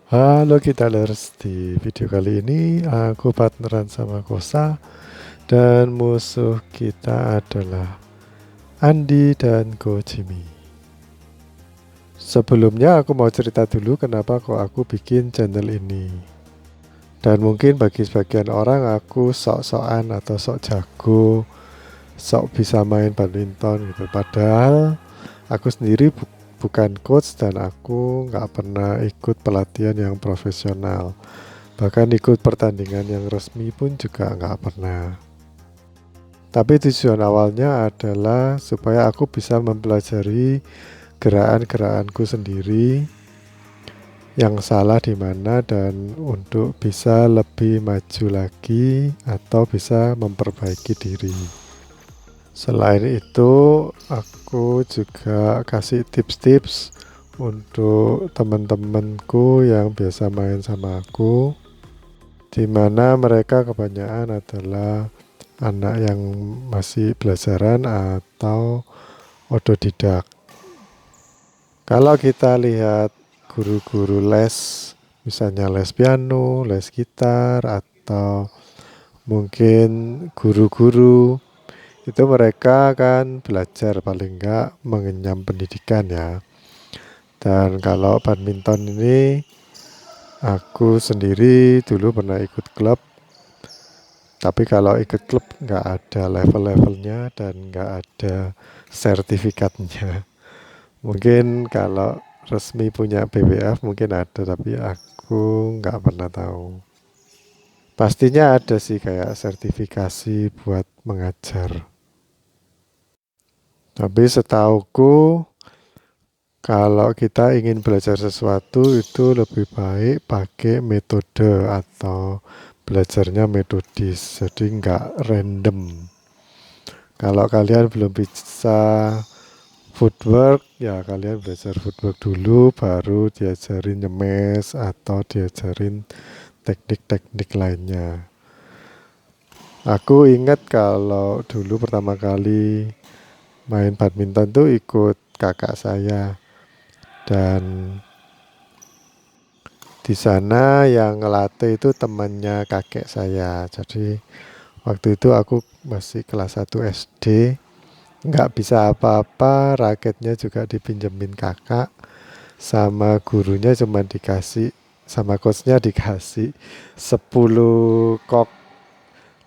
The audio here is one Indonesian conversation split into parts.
Halo Kitalers, di video kali ini aku partneran sama Kosa dan musuh kita adalah Andi dan Kojimi. Sebelumnya aku mau cerita dulu kenapa kok aku bikin channel ini. Dan mungkin bagi sebagian orang aku sok-sokan atau sok jago, sok bisa main badminton gitu. Padahal aku sendiri bukan coach dan aku nggak pernah ikut pelatihan yang profesional. Bahkan ikut pertandingan yang resmi pun juga nggak pernah. Tapi tujuan awalnya adalah supaya aku bisa mempelajari gerakan-gerakanku sendiri yang salah di mana dan untuk bisa lebih maju lagi atau bisa memperbaiki diri. Selain itu, aku juga kasih tips-tips untuk teman-temanku yang biasa main sama aku, di mana mereka kebanyakan adalah anak yang masih belajaran atau otodidak. Kalau kita lihat guru-guru les, misalnya les piano, les gitar, atau mungkin guru-guru, itu mereka kan belajar paling enggak mengenyam pendidikan ya. Dan kalau badminton ini, aku sendiri dulu pernah ikut klub. Tapi kalau ikut klub nggak ada level-levelnya dan nggak ada sertifikatnya. Mungkin kalau resmi punya BWF mungkin ada, tapi aku nggak pernah tahu. Pastinya ada sih kayak sertifikasi buat mengajar. Tapi setauku kalau kita ingin belajar sesuatu itu lebih baik pakai metode atau belajarnya metodis, jadi nggak random. Kalau kalian belum bisa footwork, ya kalian belajar footwork dulu, baru diajarin nyemes atau diajarin teknik-teknik lainnya. Aku ingat kalau dulu pertama kali main badminton tuh ikut kakak saya, dan di sana yang ngelatih itu temannya kakek saya. Jadi waktu itu aku masih kelas 1 SD, nggak bisa apa-apa, raketnya juga dipinjemin kakak, sama gurunya cuma dikasih, sama coachnya dikasih 10 kok,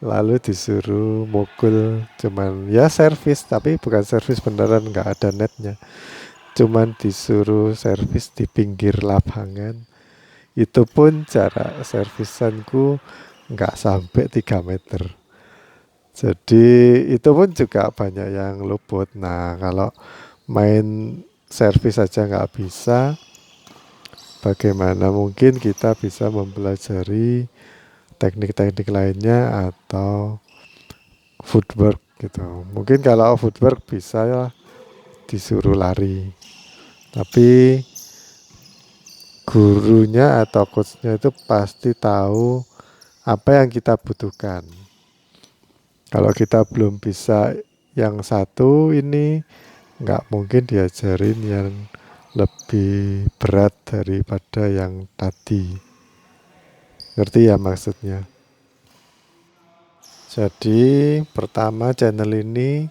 lalu disuruh mukul, cuman ya servis, tapi bukan servis beneran, nggak ada netnya, cuman disuruh servis di pinggir lapangan. Itu pun jarak servisanku nggak sampai 3 meter. Jadi itu pun juga banyak yang luput. Nah, kalau main servis saja nggak bisa, bagaimana mungkin kita bisa mempelajari teknik-teknik lainnya atau footwork gitu. Mungkin kalau footwork bisa ya disuruh lari, tapi gurunya atau coachnya itu pasti tahu apa yang kita butuhkan. Kalau kita belum bisa yang satu ini, nggak mungkin diajarin yang lebih berat daripada yang tadi. Ngerti ya maksudnya? Jadi pertama channel ini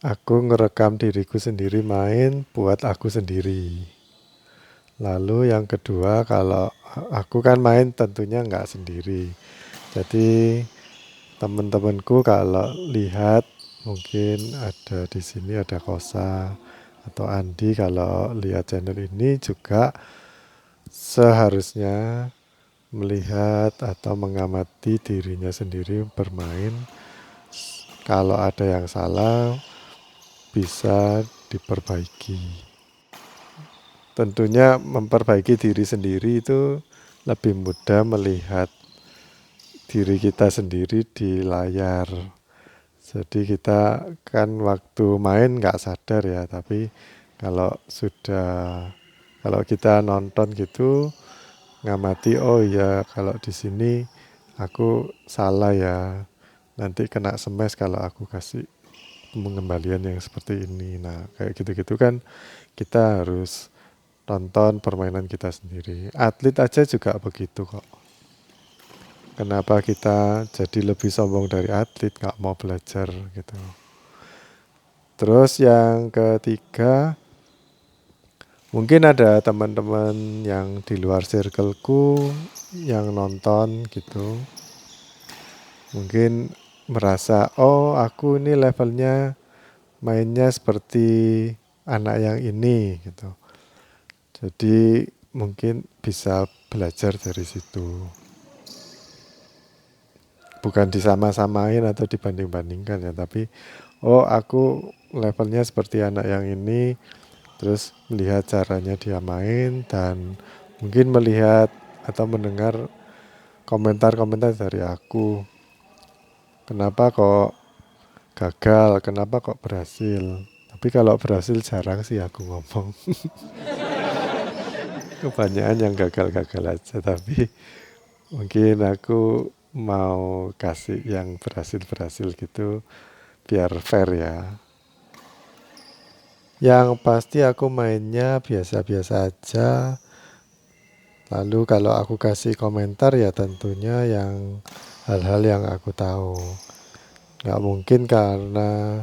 aku ngerekam diriku sendiri main buat aku sendiri. Lalu yang kedua, kalau aku kan main tentunya nggak sendiri. Jadi teman-temanku kalau lihat, mungkin ada di sini ada Kosa atau Andi, kalau lihat channel ini juga seharusnya melihat atau mengamati dirinya sendiri bermain. Kalau ada yang salah bisa diperbaiki. Tentunya memperbaiki diri sendiri itu lebih mudah melihat diri kita sendiri di layar. Jadi kita kan waktu main nggak sadar ya, tapi kalau sudah, kalau kita nonton gitu ngamati, oh ya kalau di sini aku salah ya, nanti kena smash kalau aku kasih pengembalian yang seperti ini. Nah kayak gitu-gitu kan kita harus nonton permainan kita sendiri. Atlet aja juga begitu kok. Kenapa kita jadi lebih sombong dari atlet, nggak mau belajar gitu. Terus yang ketiga, mungkin ada teman-teman yang di luar circleku yang nonton gitu. Mungkin merasa, oh aku ini levelnya mainnya seperti anak yang ini gitu. Jadi mungkin bisa belajar dari situ. Bukan disama-samain atau dibanding-bandingkan ya, tapi oh aku levelnya seperti anak yang ini, terus melihat caranya dia main dan mungkin melihat atau mendengar komentar-komentar dari aku. Kenapa kok gagal, kenapa kok berhasil. Tapi kalau berhasil jarang sih aku ngomong. Kebanyakan yang gagal-gagal aja, tapi mungkin aku mau kasih yang berhasil-berhasil gitu biar fair ya. Yang pasti aku mainnya biasa-biasa aja. Lalu kalau aku kasih komentar ya tentunya yang hal-hal yang aku tahu. Nggak mungkin karena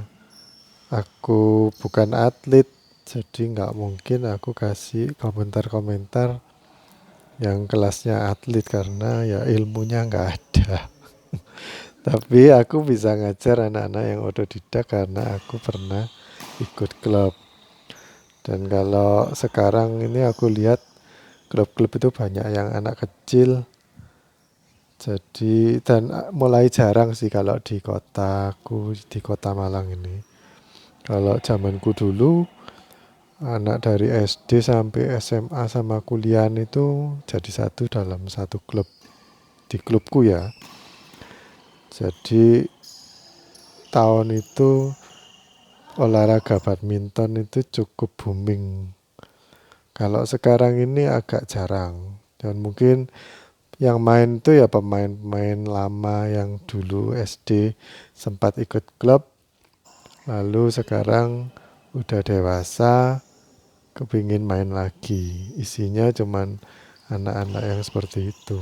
aku bukan atlet, jadi nggak mungkin aku kasih komentar-komentar yang kelasnya atlet karena ya ilmunya nggak ada. Tapi aku bisa ngajar anak-anak yang otodidak karena aku pernah ikut klub. Dan kalau sekarang ini aku lihat klub-klub itu banyak yang anak kecil. Jadi dan mulai jarang sih kalau di kotaku, di kota Malang ini. Kalau zamanku dulu anak dari SD sampai SMA sama kuliahan itu jadi satu dalam satu klub. Di klubku ya. Jadi tahun itu olahraga badminton itu cukup booming. Kalau sekarang ini agak jarang. Dan mungkin yang main itu ya pemain-pemain lama yang dulu SD sempat ikut klub, lalu sekarang udah dewasa, kepingin main lagi. Isinya cuman anak-anak yang seperti itu.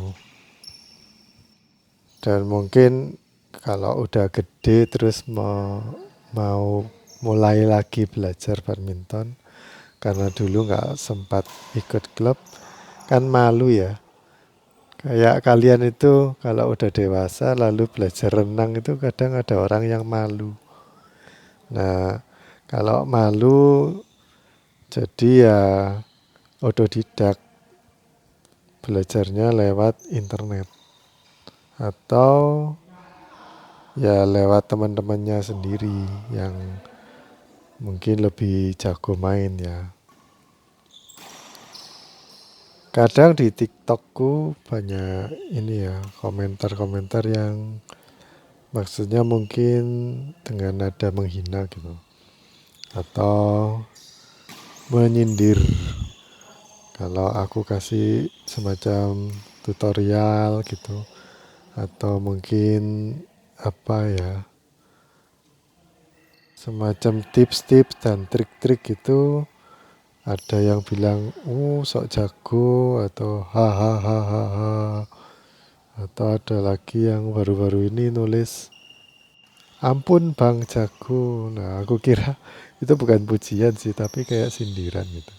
Dan mungkin kalau udah gede terus mau mulai lagi belajar badminton, karena dulu nggak sempat ikut klub, kan malu ya. Kayak kalian itu kalau udah dewasa lalu belajar renang itu kadang ada orang yang malu. Nah, kalau malu jadi ya otodidak belajarnya lewat internet atau ya lewat teman-temannya sendiri yang mungkin lebih jago main ya. Kadang di TikTokku banyak ini ya komentar-komentar yang maksudnya mungkin dengan nada menghina gitu atau menyindir. Kalau aku kasih semacam tutorial gitu atau mungkin apa ya semacam tips-tips dan trik-trik gitu, ada yang bilang sok jago atau hahaha, atau ada lagi yang baru-baru ini nulis ampun bang jago. Nah aku kira itu bukan pujian sih tapi kayak sindiran gitu.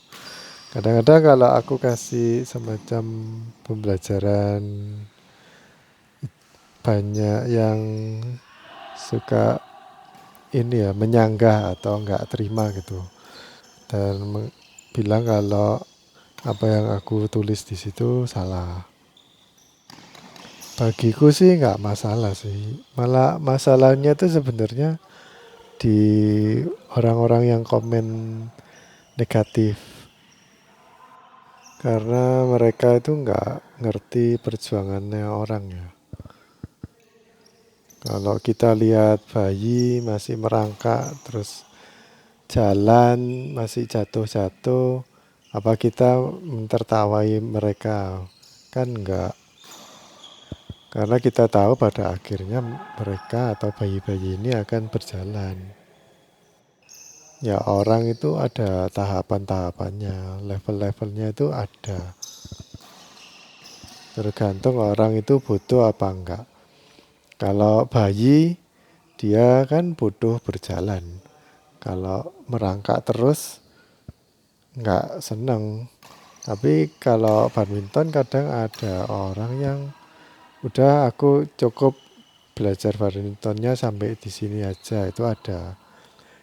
Kadang-kadang kalau aku kasih semacam pembelajaran, banyak yang suka ini ya menyanggah atau nggak terima gitu dan bilang kalau apa yang aku tulis di situ salah. Bagiku sih nggak masalah sih. Malah masalahnya tuh sebenarnya di orang-orang yang komen negatif. Karena mereka itu nggak ngerti perjuangannya orang ya. Kalau kita lihat bayi masih merangkak terus jalan masih jatuh-jatuh, apa kita mentertawai mereka? Kan enggak. Karena kita tahu pada akhirnya mereka atau bayi-bayi ini akan berjalan. Ya orang itu ada tahapan-tahapannya, level-levelnya itu ada. Tergantung orang itu butuh apa enggak. Kalau bayi dia kan butuh berjalan. Kalau merangkak terus nggak seneng. Tapi kalau badminton kadang ada orang yang udah aku cukup belajar badmintonnya sampai di sini aja, itu ada.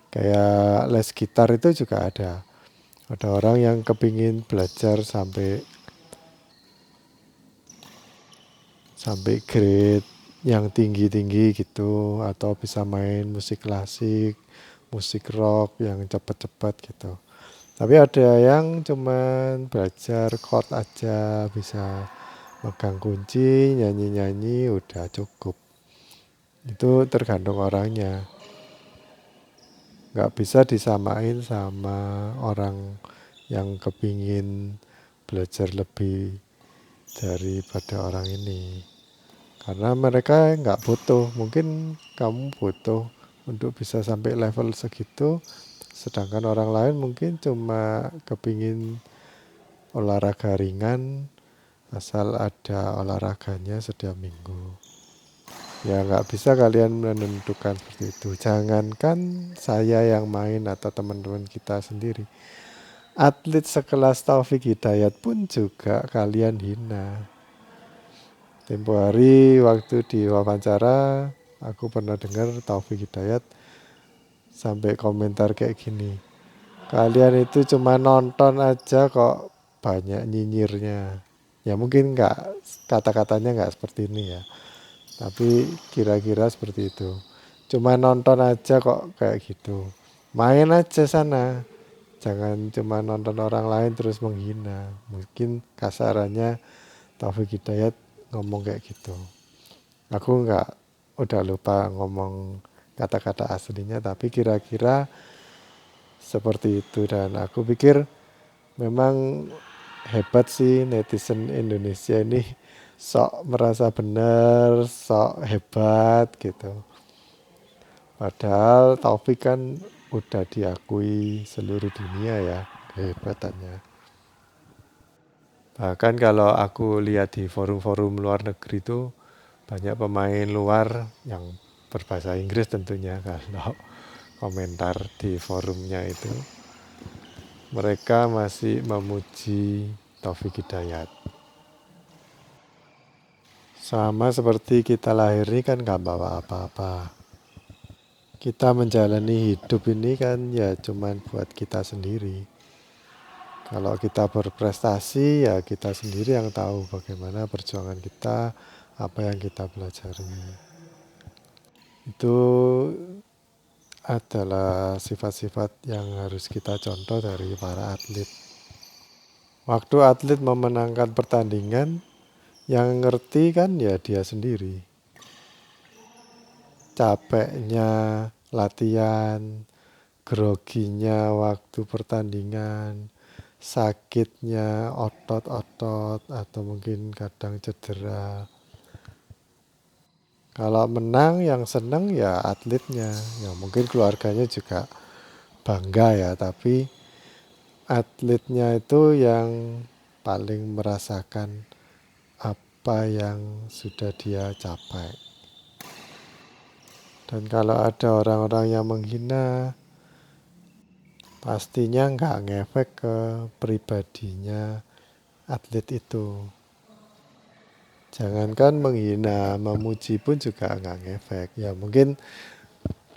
Kayak les gitar itu juga ada. Ada orang yang kepingin belajar sampai sampai grade yang tinggi-tinggi gitu, atau bisa main musik klasik, musik rock yang cepet-cepet gitu. Tapi ada yang cuman belajar chord aja, bisa megang kunci, nyanyi-nyanyi udah cukup. Itu tergantung orangnya. Nggak bisa disamain sama orang yang kepingin belajar lebih daripada orang ini. Karena mereka nggak butuh, mungkin kamu butuh untuk bisa sampai level segitu, sedangkan orang lain mungkin cuma kepingin olahraga ringan, asal ada olahraganya setiap minggu. Ya nggak bisa kalian menentukan seperti itu. Jangankan saya yang main atau teman-teman kita sendiri. Atlet sekelas Taufik Hidayat pun juga kalian hina. Tempo hari waktu di wawancara, aku pernah dengar Taufik Hidayat sampai komentar kayak gini. Kalian itu cuma nonton aja kok banyak nyinyirnya. Ya mungkin nggak, kata-katanya nggak seperti ini ya. Tapi kira-kira seperti itu. Cuma nonton aja kok kayak gitu. Main aja sana. Jangan cuma nonton orang lain terus menghina. Mungkin kasarannya Taufik Hidayat ngomong kayak gitu. Aku nggak, udah lupa ngomong kata-kata aslinya, tapi kira-kira seperti itu. Dan aku pikir memang hebat sih netizen Indonesia ini, sok merasa benar, sok hebat gitu. Padahal Taufik kan udah diakui seluruh dunia ya kehebatannya. Bahkan kalau aku lihat di forum-forum luar negeri itu banyak pemain luar yang berbahasa Inggris tentunya, kalau komentar di forumnya itu mereka masih memuji Taufik Hidayat. Sama seperti kita lahir ini kan gak bawa apa-apa. Kita menjalani hidup ini kan ya cuman buat kita sendiri. Kalau kita berprestasi ya kita sendiri yang tahu bagaimana perjuangan kita, apa yang kita pelajari. Itu adalah sifat-sifat yang harus kita contoh dari para atlet. Waktu atlet memenangkan pertandingan, yang ngerti kan ya dia sendiri. Capeknya latihan, groginya waktu pertandingan, sakitnya otot-otot, atau mungkin kadang cedera. Kalau menang yang seneng ya atletnya, ya mungkin keluarganya juga bangga ya, tapi atletnya itu yang paling merasakan apa yang sudah dia capai. Dan kalau ada orang-orang yang menghina, pastinya nggak ngefek ke pribadinya atlet itu. Jangankan menghina, memuji pun juga nggak ngefek. Ya mungkin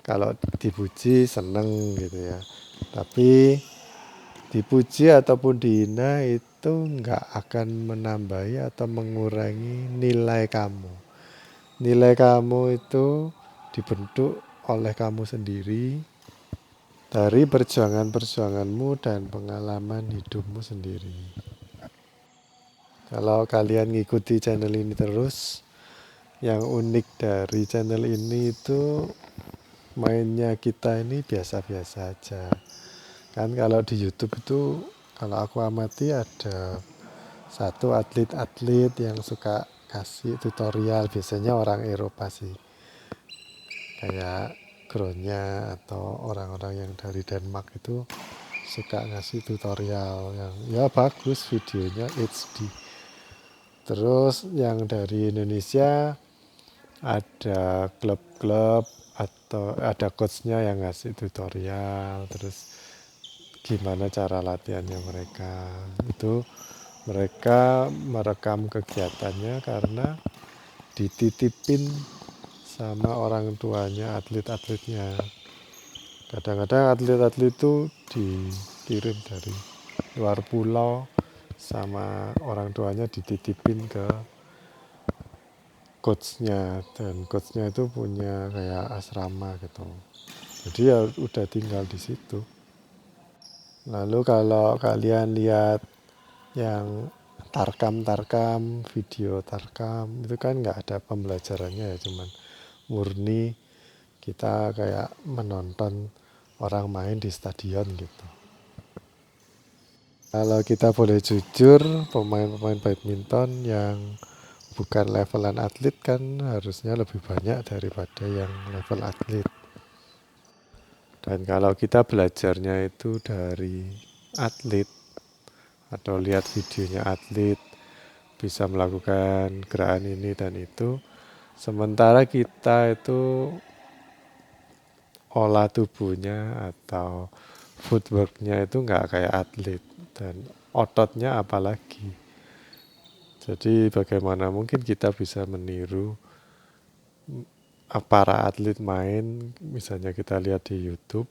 kalau dipuji seneng gitu ya. Tapi dipuji ataupun dihina itu nggak akan menambahi atau mengurangi nilai kamu. Nilai kamu itu dibentuk oleh kamu sendiri dari perjuangan-perjuanganmu dan pengalaman hidupmu sendiri. Kalau kalian ngikuti channel ini terus, yang unik dari channel ini itu mainnya kita ini biasa-biasa aja. Kan kalau di YouTube itu, kalau aku amati ada satu atlet-atlet yang suka kasih tutorial, biasanya orang Eropa sih. Kayak backgroundnya atau orang-orang yang dari Denmark itu suka ngasih tutorial yang ya bagus, videonya HD. Terus yang dari Indonesia ada klub-klub atau ada coachnya yang ngasih tutorial, terus gimana cara latihannya mereka. Itu mereka merekam kegiatannya karena dititipin sama orang tuanya atlet-atletnya. Kadang-kadang atlet-atlet itu dikirim dari luar pulau sama orang tuanya dititipin ke coachnya, dan coachnya itu punya kayak asrama gitu. Jadi ya udah tinggal di situ. Lalu kalau kalian lihat yang tarkam video tarkam itu kan nggak ada pembelajarannya ya, cuman murni kita kayak menonton orang main di stadion gitu. Kalau kita boleh jujur, pemain-pemain badminton yang bukan levelan atlet kan harusnya lebih banyak daripada yang level atlet. Dan kalau kita belajarnya itu dari atlet atau lihat videonya atlet, bisa melakukan gerakan ini dan itu, sementara kita itu olah tubuhnya atau footworknya itu nggak kayak atlet, dan ototnya apalagi. Jadi bagaimana mungkin kita bisa meniru para atlet main, misalnya kita lihat di YouTube,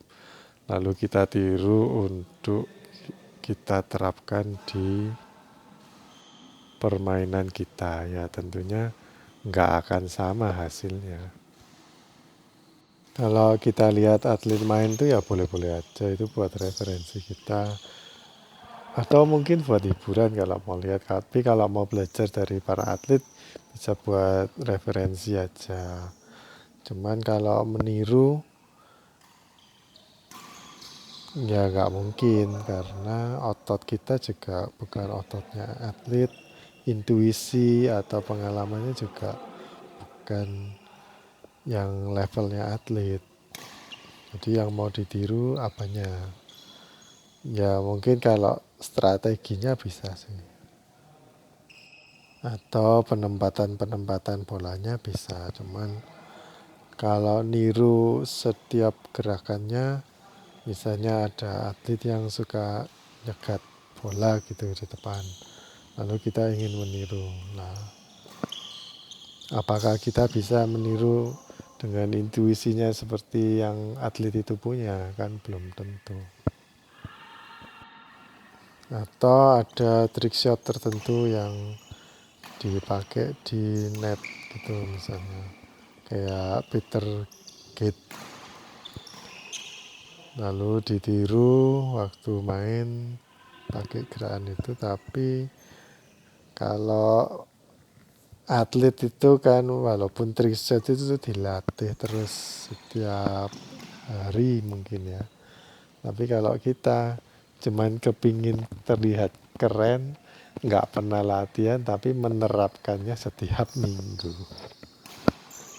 lalu kita tiru untuk kita terapkan di permainan kita, ya tentunya nggak akan sama hasilnya. Kalau kita lihat atlet main tuh ya boleh-boleh aja, itu buat referensi kita. Atau mungkin buat hiburan kalau mau lihat, tapi kalau mau belajar dari para atlet bisa buat referensi aja. Cuman kalau meniru ya nggak mungkin, karena otot kita juga bukan ototnya atlet, intuisi atau pengalamannya juga bukan yang levelnya atlet. Jadi yang mau ditiru apanya? Ya mungkin kalau strateginya bisa sih. Atau penempatan bolanya bisa. Cuman kalau niru setiap gerakannya, misalnya ada atlet yang suka nyegat bola gitu di depan, lalu kita ingin meniru. Nah, apakah kita bisa meniru dengan intuisinya seperti yang atlet itu punya? Kan belum tentu. Atau ada trick shot tertentu yang dipakai di net gitu misalnya, kayak Peter Gate, lalu ditiru waktu main pakai gerakan itu. Tapi kalau atlet itu kan walaupun trick shot itu dilatih terus setiap hari mungkin ya, tapi kalau kita cuman kepingin terlihat keren, nggak pernah latihan tapi menerapkannya setiap minggu,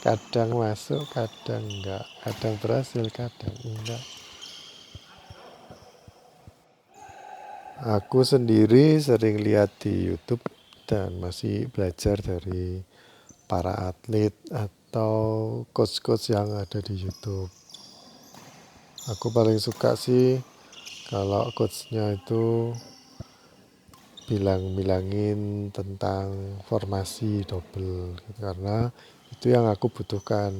kadang masuk kadang enggak, kadang berhasil kadang enggak. Aku sendiri sering lihat di YouTube dan masih belajar dari para atlet atau coach-coach yang ada di YouTube. Aku paling suka sih kalau coachnya itu bilangin tentang formasi double gitu, karena itu yang aku butuhkan.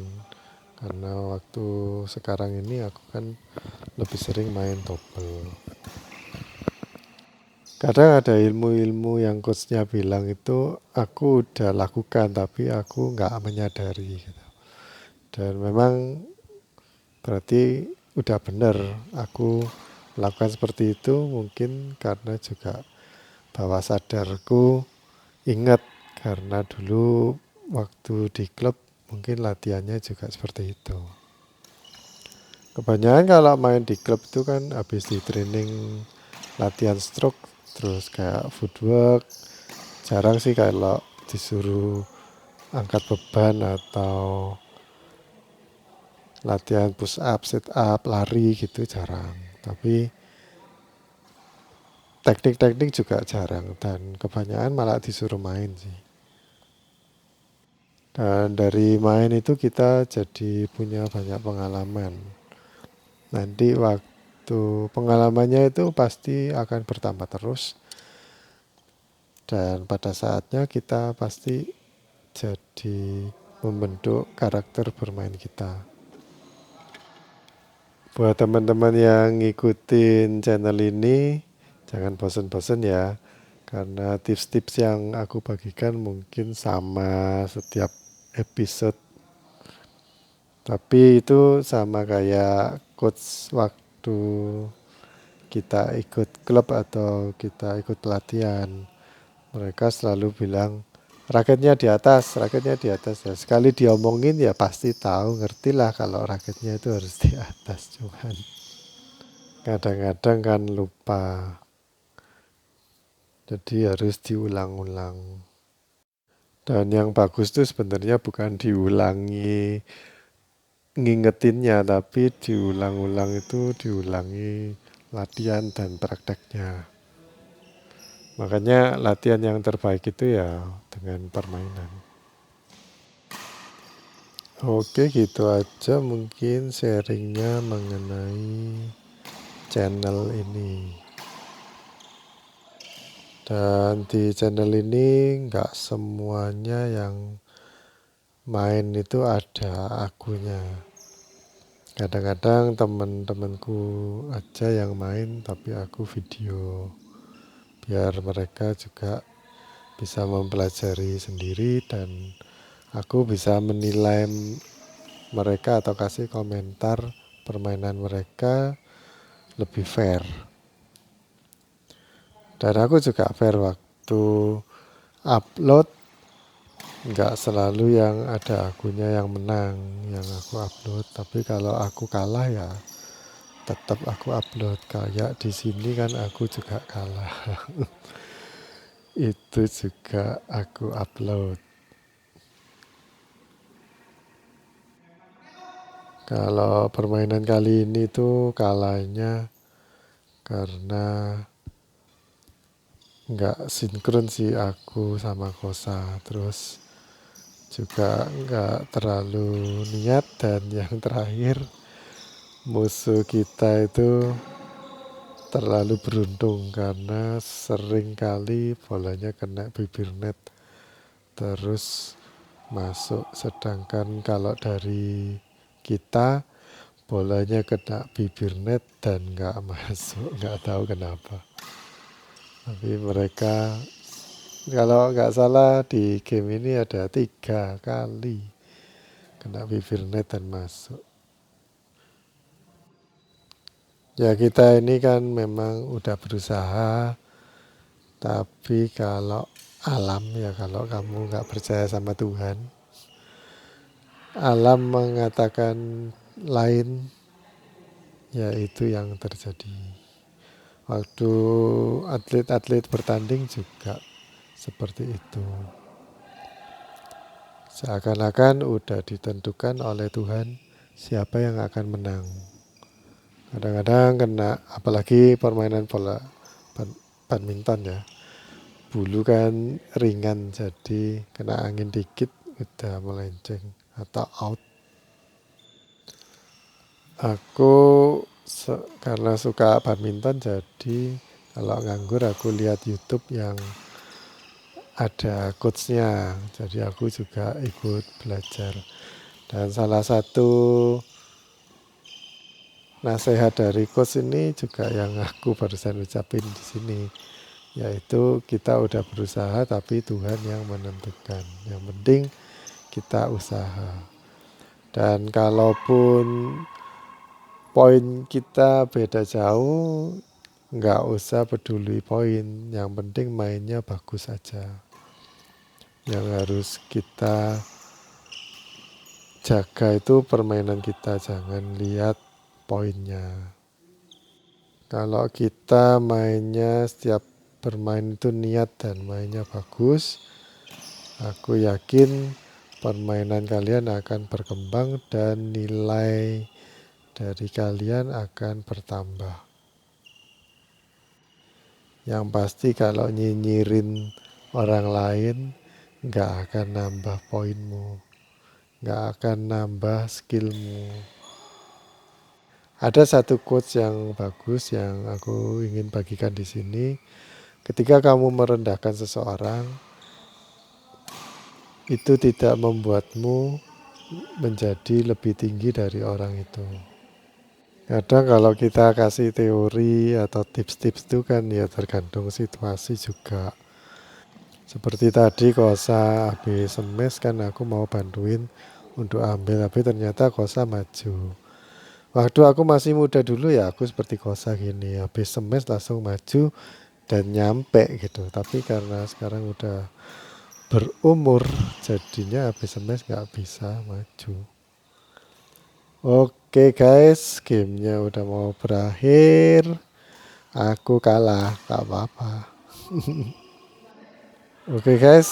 Karena waktu sekarang ini aku kan lebih sering main double. Kadang ada ilmu-ilmu yang coachnya bilang itu aku udah lakukan tapi aku nggak menyadari gitu. Dan memang berarti udah benar aku melakukan seperti itu, mungkin karena juga bawah sadarku ingat, karena dulu waktu di klub mungkin latihannya juga seperti itu. Kebanyakan kalau main di klub itu kan habis di training latihan stroke, terus kayak footwork. Jarang sih kalau disuruh angkat beban atau latihan push up, sit up, lari gitu jarang. Tapi teknik-teknik juga jarang dan kebanyakan malah disuruh main sih. Dan dari main itu kita jadi punya banyak pengalaman. Nanti waktu pengalamannya itu pasti akan bertambah terus. Dan pada saatnya kita pasti jadi membentuk karakter bermain kita. Buat teman-teman yang ngikutin channel ini, jangan bosen-bosen ya. Karena tips-tips yang aku bagikan mungkin sama setiap episode. Tapi itu sama kayak coach waktu kita ikut klub atau kita ikut pelatihan. Mereka selalu bilang, raketnya di atas, raketnya di atas. Ya, sekali diomongin ya pasti tahu, ngerti lah kalau raketnya itu harus di atas. Cuman kadang-kadang kan lupa. Jadi harus diulang-ulang. Dan yang bagus tuh sebenarnya bukan diulangi ngingetinnya, tapi diulang-ulang itu diulangi latihan dan prakteknya. Makanya latihan yang terbaik itu ya dengan permainan. Oke, gitu aja mungkin sharingnya mengenai channel ini. Dan di channel ini nggak semuanya yang main itu ada akunya. Kadang-kadang teman-temanku aja yang main tapi aku video. Biar mereka juga bisa mempelajari sendiri dan aku bisa menilai mereka atau kasih komentar permainan mereka lebih fair. Dan aku juga fair waktu upload, nggak selalu yang ada akunya yang menang yang aku upload. Tapi kalau aku kalah ya tetap aku upload. Kayak di sini kan aku juga kalah. Itu juga aku upload. Kalau permainan kali ini tuh kalahnya karena nggak sinkron sih aku sama Kosa. Terus juga nggak terlalu niat. Dan yang terakhir musuh kita itu terlalu beruntung karena sering kali bolanya kena bibir net terus masuk. Sedangkan kalau dari kita bolanya kena bibir net dan nggak masuk, nggak tahu kenapa. Tapi mereka kalau nggak salah di game ini ada 3 kali kena bibir net dan masuk. Ya kita ini kan memang udah berusaha, tapi kalau alam ya kalau kamu nggak percaya sama Tuhan, alam mengatakan lain, ya itu yang terjadi. Waktu atlet-atlet bertanding juga seperti itu. Seakan-akan udah ditentukan oleh Tuhan siapa yang akan menang. Kadang-kadang kena, apalagi permainan bola badminton ya. Bulu kan ringan jadi kena angin dikit udah melenceng atau out. Aku karena suka badminton jadi kalau nganggur aku lihat YouTube yang ada coachnya. Jadi aku juga ikut belajar. Dan salah satu nasihat dari coach ini juga yang aku barusan ucapin di sini, yaitu kita udah berusaha tapi Tuhan yang menentukan. Yang penting kita usaha. Dan kalaupun poin kita beda jauh, nggak usah peduli poin. Yang penting mainnya bagus saja. Yang harus kita jaga itu permainan kita, jangan lihat poinnya. Kalau kita mainnya setiap bermain itu niat dan mainnya bagus, aku yakin permainan kalian akan berkembang dan nilai dari kalian akan bertambah. Yang pasti kalau nyinyirin orang lain nggak akan nambah poinmu, nggak akan nambah skillmu. Ada satu quotes yang bagus yang aku ingin bagikan di sini. Ketika kamu merendahkan seseorang, itu tidak membuatmu menjadi lebih tinggi dari orang itu. Kadang kalau kita kasih teori atau tips-tips itu kan ya tergantung situasi juga. Seperti tadi Kosa habis semes kan aku mau bantuin untuk ambil, tapi ternyata Kosa maju. Waktu aku masih muda dulu ya aku seperti Kosa gini, habis semes langsung maju dan nyampe gitu. Tapi karena sekarang udah berumur jadinya habis semes nggak bisa maju. Oke guys, gamenya udah mau berakhir. Aku kalah, gak apa-apa. Oke guys,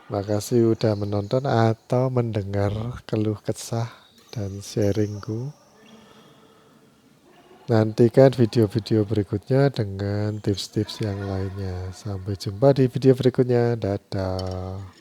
makasih udah menonton atau mendengar keluh kesah dan sharingku. Nantikan video-video berikutnya dengan tips-tips yang lainnya. Sampai jumpa di video berikutnya. Dadah.